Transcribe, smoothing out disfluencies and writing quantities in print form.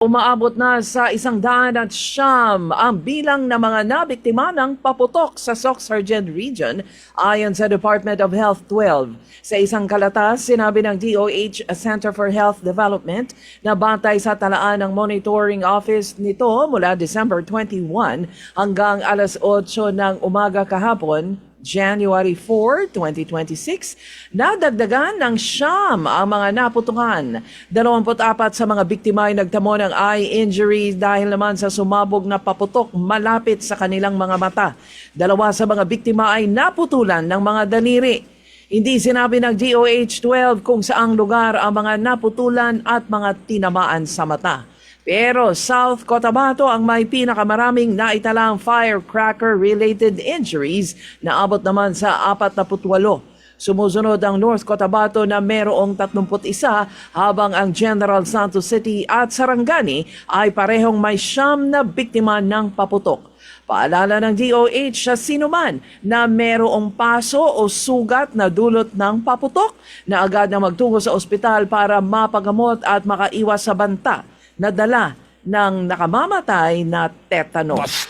Umaabot na sa 109 ang bilang ng mga nabiktima ng paputok sa Soc-Sargent Region ayon sa Department of Health 12. Sa isang kalatas, sinabi ng DOH Center for Health Development na batay sa talaan ng monitoring office nito mula December 21 hanggang alas 8 ng umaga kahapon, January 4, 2026, nadagdagan ng siyam ang mga naputukan. 24 sa mga biktima ay nagtamo ng eye injury dahil naman sa sumabog na paputok malapit sa kanilang mga mata. 2 sa mga biktima ay naputulan ng mga daliri. Hindi sinabi ng DOH-12 kung saang lugar ang mga naputulan at mga tinamaan sa mata. Pero South Cotabato ang may pinakamaraming naitalang firecracker-related injuries na abot naman sa 48. Sumusunod ang North Cotabato na merong 31 habang ang General Santos City at Sarangani ay parehong may 9 na biktima ng paputok. Paalala ng DOH sa sinuman na merong paso o sugat na dulot ng paputok na agad na magtungo sa ospital para mapagamot at makaiwas sa banta na dala ng nakamamatay na tetanus.